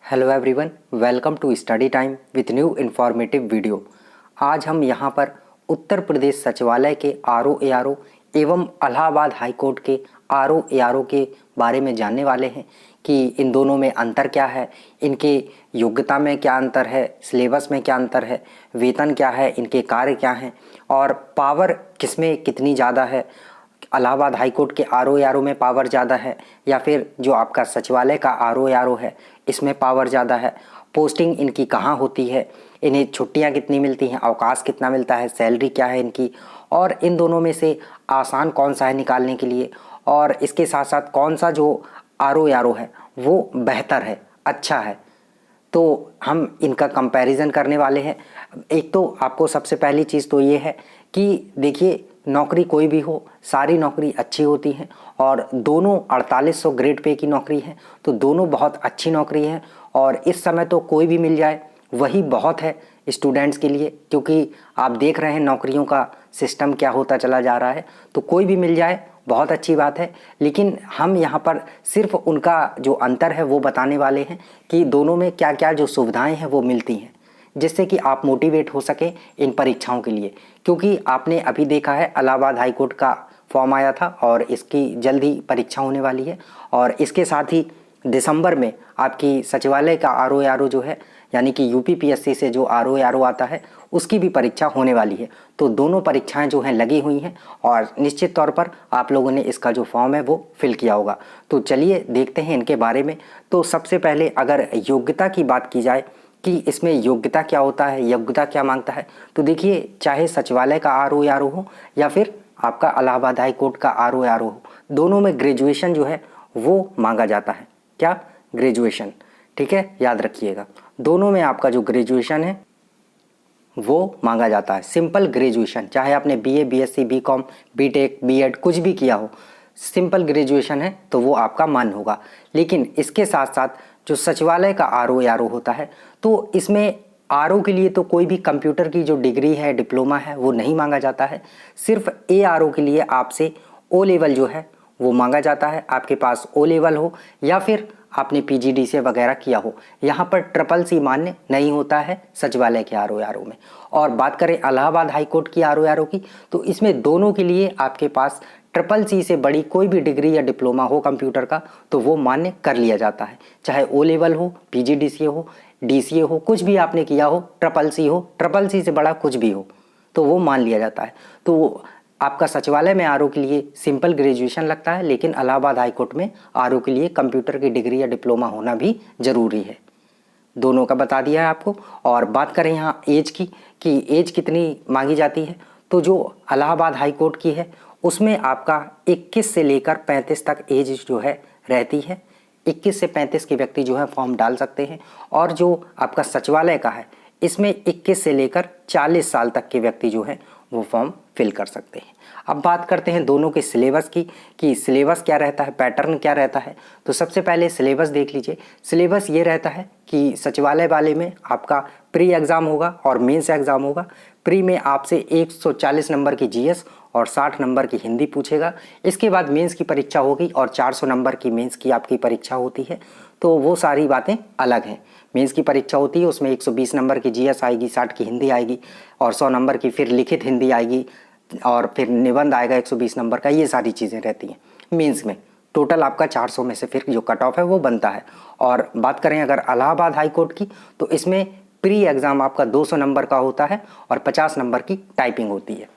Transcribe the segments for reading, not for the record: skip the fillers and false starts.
Hello everyone, welcome to study time with new informative video. आज हम यहाँ पर उत्तर प्रदेश सचिवालय के आरओ एवं इलाहाबाद हाई कोर्ट के आरओ के बारे में जानने वाले हैं कि इन दोनों में अंतर क्या है, इनके योग्यता में क्या अंतर है, सिलेबस में क्या अंतर है, वेतन क्या है, इनके कार्य क्या हैं और पावर किसमें कितनी ज़्यादा है। इलाहाबाद हाई कोर्ट के आरओ में पावर ज़्यादा है या फिर जो आपका सचिवालय का आरओ है इसमें पावर ज़्यादा है। पोस्टिंग इनकी कहाँ होती है, इन्हें छुट्टियाँ कितनी मिलती हैं, अवकाश कितना मिलता है, सैलरी क्या है इनकी, और इन दोनों में से आसान कौन सा है निकालने के लिए, और इसके साथ साथ कौन सा जो आरओ है वो बेहतर है, अच्छा है। तो हम इनका कंपैरिजन करने वाले हैं। एक तो आपको सबसे पहली चीज़ तो ये है कि देखिए, नौकरी कोई भी हो, सारी नौकरी अच्छी होती हैं और दोनों 4800 ग्रेड पे की नौकरी है, तो दोनों बहुत अच्छी नौकरी है। और इस समय तो कोई भी मिल जाए वही बहुत है स्टूडेंट्स के लिए, क्योंकि आप देख रहे हैं नौकरियों का सिस्टम क्या होता चला जा रहा है। तो कोई भी मिल जाए बहुत अच्छी बात है, लेकिन हम यहाँ पर सिर्फ उनका जो अंतर है वो बताने वाले हैं कि दोनों में क्या क्या जो सुविधाएं हैं वो मिलती हैं, जिससे कि आप मोटिवेट हो सके इन परीक्षाओं के लिए। क्योंकि आपने अभी देखा है इलाहाबाद हाई कोर्ट का फॉर्म आया था और इसकी जल्द ही परीक्षा होने वाली है, और इसके साथ ही दिसंबर में आपकी सचिवालय का आरओ जो है, यानी कि यूपीपीएससी से जो आरओ आता है उसकी भी परीक्षा होने वाली है। तो दोनों परीक्षाएं जो हैं लगी हुई हैं और निश्चित तौर पर आप लोगों ने इसका जो फॉर्म है वो फिल किया होगा। तो चलिए देखते हैं इनके बारे में। तो सबसे पहले अगर योग्यता की बात की जाए कि इसमें योग्यता क्या होता है, योग्यता क्या मांगता है, तो देखिए, चाहे सचिवालय का आरओ हो या फिर आपका इलाहाबाद हाई कोर्ट का आरओ हो, दोनों में ग्रेजुएशन जो है वो मांगा जाता है। क्या? ग्रेजुएशन। ठीक है, याद रखिएगा, दोनों में आपका जो ग्रेजुएशन है वो मांगा जाता है। सिंपल ग्रेजुएशन, चाहे आपने BA, BSc, BCom, BTech, BEd कुछ भी किया हो, सिंपल ग्रेजुएशन है तो वो आपका मान्य होगा। लेकिन इसके साथ साथ जो सचिवालय का आरओ होता है, तो इसमें आरओ के लिए तो कोई भी कंप्यूटर की जो डिग्री है, डिप्लोमा है, वो नहीं मांगा जाता है। सिर्फ ARO के लिए आपसे O लेवल जो है वो मांगा जाता है। आपके पास O लेवल हो या फिर आपने PGDCA वगैरह किया हो। यहाँ पर CCC मान्य नहीं होता है सचिवालय के आरओ में। और बात करें इलाहाबाद हाई कोर्ट की आरओ की, तो इसमें दोनों के लिए आपके पास CCC से बड़ी कोई भी डिग्री या डिप्लोमा हो कंप्यूटर का तो वो मान्य कर लिया जाता है। चाहे O लेवल हो, PGDCA हो, DCA हो, कुछ भी आपने किया हो, CCC हो, CCC से बड़ा कुछ भी हो तो वो मान लिया जाता है। तो आपका सचिवालय में आरओ के लिए सिंपल ग्रेजुएशन लगता है, लेकिन इलाहाबाद हाई कोर्ट में आरओ के लिए कंप्यूटर की डिग्री या डिप्लोमा होना भी जरूरी है। दोनों का बता दिया है आपको। और बात करें यहाँ एज की कि एज कितनी मांगी जाती है, तो जो इलाहाबाद हाई कोर्ट की है उसमें आपका 21 से लेकर 35 तक एज जो है रहती है। 21 से 35 के व्यक्ति जो है फॉर्म डाल सकते हैं। और जो आपका सचिवालय का है इसमें 21 से लेकर 40 साल तक के व्यक्ति जो हैं वो फॉर्म फिल कर सकते हैं। अब बात करते हैं दोनों के सिलेबस की कि सिलेबस क्या रहता है, पैटर्न क्या रहता है। तो सबसे पहले सिलेबस देख लीजिए। सिलेबस ये रहता है कि सचिवालय वाले में आपका प्री एग्ज़ाम होगा और मेंस एग्ज़ाम होगा। प्री में आपसे 140 नंबर की जीएस और 60 नंबर की हिंदी पूछेगा। इसके बाद मेंस की परीक्षा होगी और 400 नंबर की मेंस की आपकी परीक्षा होती है। तो वो सारी बातें अलग हैं। मेंस की परीक्षा होती है, उसमें 120 नंबर की जीएस आएगी, 60 की हिंदी आएगी और 100 नंबर की फिर लिखित हिंदी आएगी और फिर निबंध आएगा 120 नंबर का। ये सारी चीज़ें रहती हैं मेंस में। टोटल आपका 400 में से फिर जो कट ऑफ है वो बनता है। और बात करें अगर इलाहाबाद हाई कोर्ट की, तो इसमें प्री एग्ज़ाम आपका 200 नंबर का होता है और 50 नंबर की टाइपिंग होती है।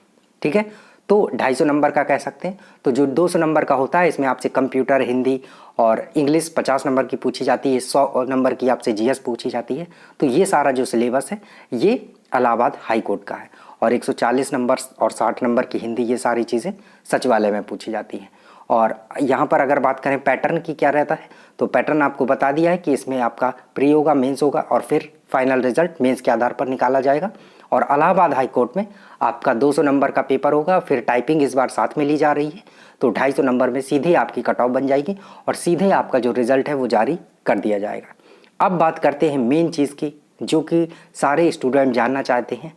ठीक है, तो 250 नंबर का कह सकते हैं। तो जो 200 नंबर का होता है इसमें आपसे कंप्यूटर, हिंदी और इंग्लिश 50 नंबर की पूछी जाती है, 100 नंबर की आपसे जीएस पूछी जाती है। तो ये सारा जो सिलेबस है ये इलाहाबाद हाई कोर्ट का है। और 140 नंबर और 60 नंबर की हिंदी, ये सारी चीज़ें सचिवालय में पूछी जाती हैं। और यहाँ पर अगर बात करें पैटर्न की क्या रहता है, तो पैटर्न आपको बता दिया है कि इसमें आपका प्री होगा, मेंस होगा और फिर फाइनल रिजल्ट मेंस के आधार पर निकाला जाएगा। और इलाहाबाद हाई कोर्ट में आपका 200 नंबर का पेपर होगा, फिर टाइपिंग इस बार साथ में ली जा रही है, तो 250 नंबर में सीधे आपकी कट ऑफ बन जाएगी और सीधे आपका जो रिजल्ट है वो जारी कर दिया जाएगा। अब बात करते हैं मेन चीज़ की, जो कि सारे स्टूडेंट जानना चाहते हैं,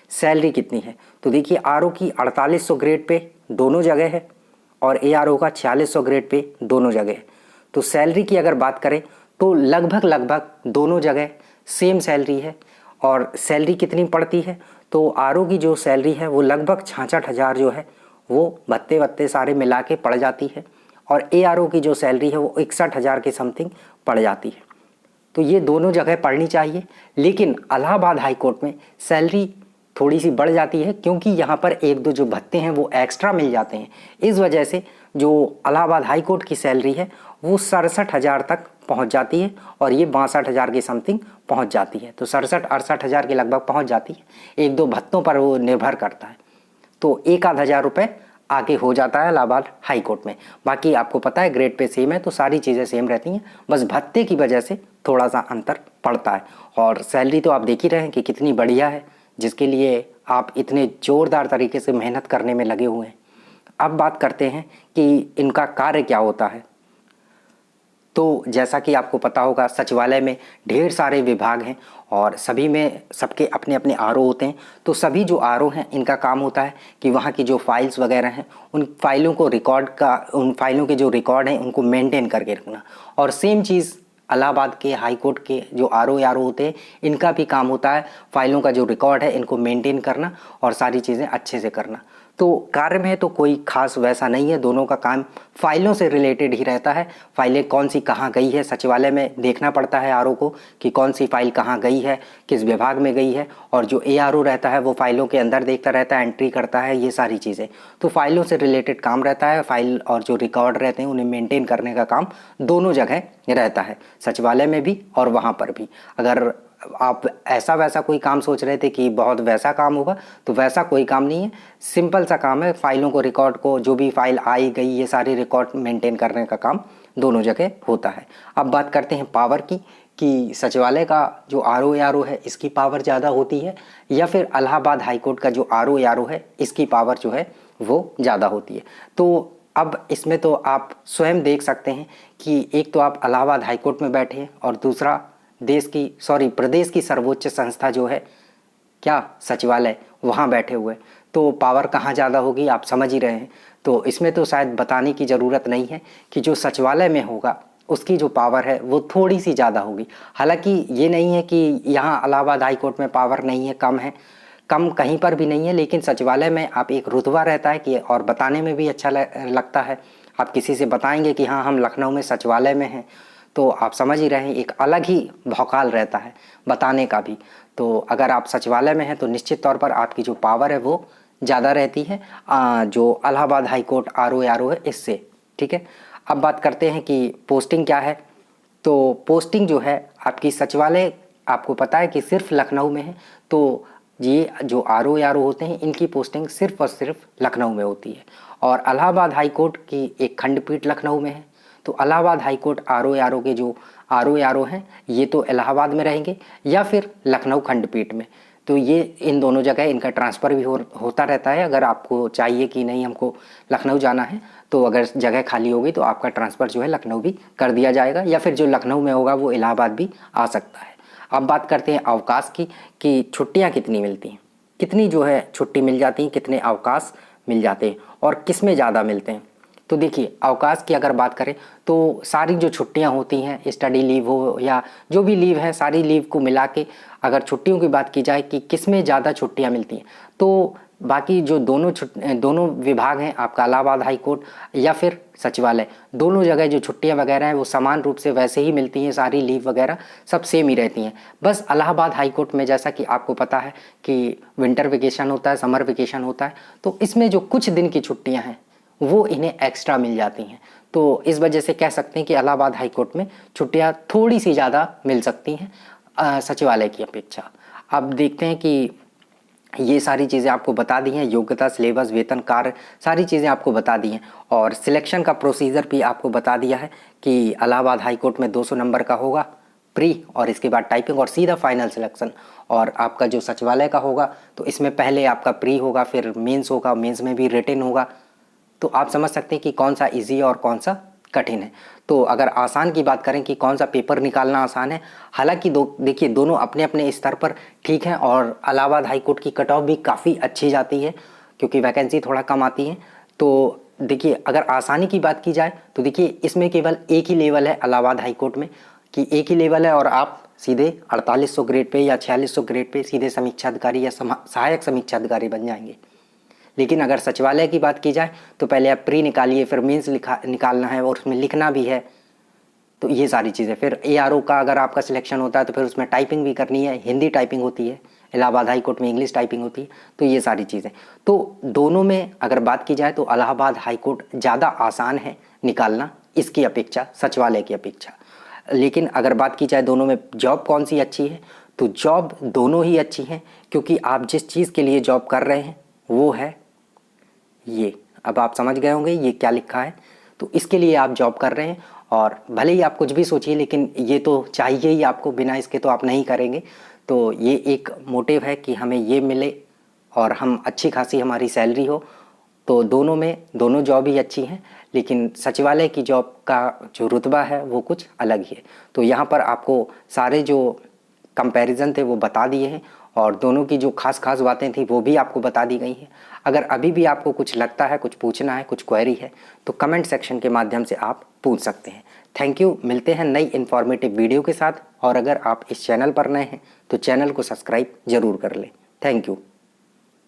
सैलरी कितनी है। तो देखिए, आरओ की 4800 ग्रेड पे दोनों जगह है और ARO का 4600 ग्रेड पे दोनों जगह है। तो सैलरी की अगर बात करें तो लगभग लगभग दोनों जगह सेम सैलरी है। और सैलरी कितनी पड़ती है, तो आरओ की जो सैलरी है वो लगभग 66,000 जो है वो भत्ते वत्ते सारे मिला के पड़ जाती है। और एआरओ की जो सैलरी है वो 61,000 के समथिंग पड़ जाती है। तो ये दोनों जगह पढ़नी चाहिए। लेकिन इलाहाबाद हाई कोर्ट में सैलरी थोड़ी सी बढ़ जाती है, क्योंकि यहाँ पर एक दो जो भत्ते हैं वो एक्स्ट्रा मिल जाते हैं। इस वजह से जो इलाहाबाद हाई कोर्ट की सैलरी है वो 67,000 तक पहुँच जाती है, और ये 62,000 के समथिंग पहुँच जाती है। तो 67-68,000 के लगभग पहुँच जाती है। एक दो भत्तों पर वो निर्भर करता है, तो 1,000 रुपये आगे हो जाता है इलाहाबाद हाई कोर्ट में। बाकी आपको पता है ग्रेड पे सेम है, तो सारी चीज़ें सेम रहती हैं, बस भत्ते की वजह से थोड़ा सा अंतर पड़ता है। और सैलरी तो आप देख ही रहे हैं कि कितनी बढ़िया है, जिसके लिए आप इतने ज़ोरदार तरीके से मेहनत करने में लगे हुए हैं। अब बात करते हैं कि इनका कार्य क्या होता है। तो जैसा कि आपको पता होगा, सचिवालय में ढेर सारे विभाग हैं और सभी में सबके अपने अपने आरओ होते हैं। तो सभी जो आरओ हैं इनका काम होता है कि वहाँ की जो फाइल्स वगैरह हैं उन फाइलों को उन फाइलों के जो रिकॉर्ड हैं उनको मेंटेन करके रखना। और सेम चीज़ इलाहाबाद के हाई कोर्ट के जो आरओ होते हैं, इनका भी काम होता है फाइलों का जो रिकॉर्ड है इनको मेंटेन करना और सारी चीज़ें अच्छे से करना। तो कार्य में तो कोई खास वैसा नहीं है, दोनों का काम फाइलों से रिलेटेड ही रहता है। फाइलें कौन सी कहाँ गई है, सचिवालय में देखना पड़ता है आरओ को कि कौन सी फाइल कहाँ गई है, किस विभाग में गई है। और जो एआरओ रहता है वो फाइलों के अंदर देखता रहता है, एंट्री करता है, ये सारी चीज़ें। तो फाइलों से रिलेटेड काम रहता है। फाइल और जो रिकॉर्ड रहते हैं उन्हें मेंटेन करने का काम दोनों जगह रहता है, सचिवालय में भी और वहाँ पर भी। अगर आप ऐसा वैसा कोई काम सोच रहे थे कि बहुत वैसा काम होगा, तो वैसा कोई काम नहीं है, सिंपल सा काम है। फाइलों को, रिकॉर्ड को, जो भी फाइल आई गई, ये सारे रिकॉर्ड मेंटेन करने का काम दोनों जगह होता है। अब बात करते हैं पावर की, कि सचिवालय का जो आरओ है इसकी पावर ज़्यादा होती है या फिर इलाहाबाद हाई कोर्ट का जो आरओ है इसकी पावर जो है वो ज़्यादा होती है। तो अब इसमें तो आप स्वयं देख सकते हैं कि एक तो आप इलाहाबाद हाई कोर्ट में बैठे हैं और दूसरा प्रदेश की सर्वोच्च संस्था जो है क्या, सचिवालय, वहाँ बैठे हुए। तो पावर कहाँ ज़्यादा होगी आप समझ ही रहे हैं। तो इसमें तो शायद बताने की ज़रूरत नहीं है कि जो सचिवालय में होगा उसकी जो पावर है वो थोड़ी सी ज़्यादा होगी। हालांकि ये नहीं है कि यहाँ इलाहाबाद हाई कोर्ट में पावर नहीं है, कम है, कम कहीं पर भी नहीं है। लेकिन सचिवालय में आप एक रुतबा रहता है कि, और बताने में भी अच्छा लगता है। आप किसी से बताएंगे कि हाँ हम लखनऊ में सचिवालय में हैं, तो आप समझ ही रहे हैं एक अलग ही भौकाल रहता है बताने का भी। तो अगर आप सचिवालय में हैं तो निश्चित तौर पर आपकी जो पावर है वो ज़्यादा रहती है जो इलाहाबाद हाई कोर्ट आरओ है इससे। ठीक है, अब बात करते हैं कि पोस्टिंग क्या है। तो पोस्टिंग जो है आपकी सचिवालय, आपको पता है कि सिर्फ लखनऊ में है। तो ये जो आरओ होते हैं इनकी पोस्टिंग सिर्फ और सिर्फ लखनऊ में होती है। और इलाहाबाद हाई कोर्ट की एक खंडपीठ लखनऊ में है। तो इलाहाबाद हाई कोर्ट आरओ के जो आरओ हैं ये तो इलाहाबाद में रहेंगे या फिर लखनऊ खंडपीठ में। तो ये इन दोनों जगह इनका ट्रांसफ़र भी होता रहता है। अगर आपको चाहिए कि नहीं हमको लखनऊ जाना है, तो अगर जगह खाली होगी तो आपका ट्रांसफ़र जो है लखनऊ भी कर दिया जाएगा, या फिर जो लखनऊ में होगा वो इलाहाबाद भी आ सकता है। अब बात करते हैं अवकाश की, कि छुट्टियाँ कितनी मिलती हैं, कितनी जो है छुट्टी मिल जाती हैं, कितने अवकाश मिल जाते हैं और किस में ज़्यादा मिलते हैं। तो देखिए, अवकाश की अगर बात करें तो सारी जो छुट्टियां होती हैं, स्टडी लीव हो या जो भी लीव है, सारी लीव को मिला के अगर छुट्टियों की बात की जाए कि किस में ज़्यादा छुट्टियां मिलती हैं, तो बाकी जो दोनों विभाग हैं आपका, इलाहाबाद हाई कोर्ट या फिर सचिवालय, दोनों जगह जो छुट्टियां वगैरह हैं वो समान रूप से वैसे ही मिलती हैं, सारी लीव वगैरह सब सेम ही रहती हैं। बस इलाहाबाद हाई कोर्ट में जैसा कि आपको पता है कि विंटर वेकेशन होता है, समर वेकेशन होता है, तो इसमें जो कुछ दिन की छुट्टियाँ हैं वो इन्हें एक्स्ट्रा मिल जाती हैं। तो इस वजह से कह सकते हैं कि इलाहाबाद हाई कोर्ट में छुट्टियां थोड़ी सी ज़्यादा मिल सकती हैं सचिवालय की अपेक्षा। अब देखते हैं कि ये सारी चीज़ें आपको बता दी हैं, योग्यता, सिलेबस, वेतन, कार्य, सारी चीज़ें आपको बता दी हैं। और सिलेक्शन का प्रोसीजर भी आपको बता दिया है कि इलाहाबाद हाई कोर्ट में 200 नंबर का होगा प्री, और इसके बाद टाइपिंग और सीधा फाइनल सिलेक्शन। और आपका जो सचिवालय का होगा तो इसमें पहले आपका प्री होगा, फिर मेंस होगा, मेंस में भी रिटन होगा। तो आप समझ सकते हैं कि कौन सा इजी है और कौन सा कठिन है। तो अगर आसान की बात करें कि कौन सा पेपर निकालना आसान है, हालांकि देखिए दोनों अपने अपने स्तर पर ठीक हैं। और इलाहाबाद हाई कोर्ट की कट ऑफ भी काफ़ी अच्छी जाती है क्योंकि वैकेंसी थोड़ा कम आती है। तो देखिए, अगर आसानी की बात की जाए तो देखिए इसमें केवल एक ही लेवल है इलाहाबाद हाई कोर्ट में कि एक ही लेवल है और आप सीधे 4800 ग्रेड पे या 4600 ग्रेड पे सीधे समीक्षा अधिकारी या सहायक समीक्षा अधिकारी बन जाएंगे। लेकिन अगर सचिवालय की बात की जाए तो पहले आप प्री निकालिए, फिर मेंस निकालना है और उसमें लिखना भी है, तो ये सारी चीज़ें। फिर ARO का अगर आपका सिलेक्शन होता है तो फिर उसमें टाइपिंग भी करनी है, हिंदी टाइपिंग होती है, इलाहाबाद हाई कोर्ट में इंग्लिश टाइपिंग होती है, तो ये सारी चीज़ें। तो दोनों में अगर बात की जाए तो इलाहाबाद हाई कोर्ट ज़्यादा आसान है निकालना इसकी अपेक्षा, सचिवालय की अपेक्षा। लेकिन अगर बात की जाए दोनों में जॉब कौन सी अच्छी है, तो जॉब दोनों ही अच्छी हैं, क्योंकि आप जिस चीज़ के लिए जॉब कर रहे हैं वो है ये। अब आप समझ गए होंगे ये क्या लिखा है, तो इसके लिए आप जॉब कर रहे हैं। और भले ही आप कुछ भी सोचिए लेकिन ये तो चाहिए ही आपको, बिना इसके तो आप नहीं करेंगे। तो ये एक मोटिव है कि हमें ये मिले और हम अच्छी खासी हमारी सैलरी हो। तो दोनों में दोनों जॉब ही अच्छी हैं, लेकिन सचिवालय की जॉब का जो रुतबा है वो कुछ अलग ही है। तो यहाँ पर आपको सारे जो कंपैरिजन थे वो बता दिए हैं और दोनों की जो खास खास बातें थी वो भी आपको बता दी गई हैं। अगर अभी भी आपको कुछ लगता है, कुछ पूछना है, कुछ क्वेरी है, तो कमेंट सेक्शन के माध्यम से आप पूछ सकते हैं। Thank you. मिलते हैं नई इन्फॉर्मेटिव वीडियो के साथ, और अगर आप इस चैनल पर नए हैं तो चैनल को सब्सक्राइब जरूर कर लें। Thank you.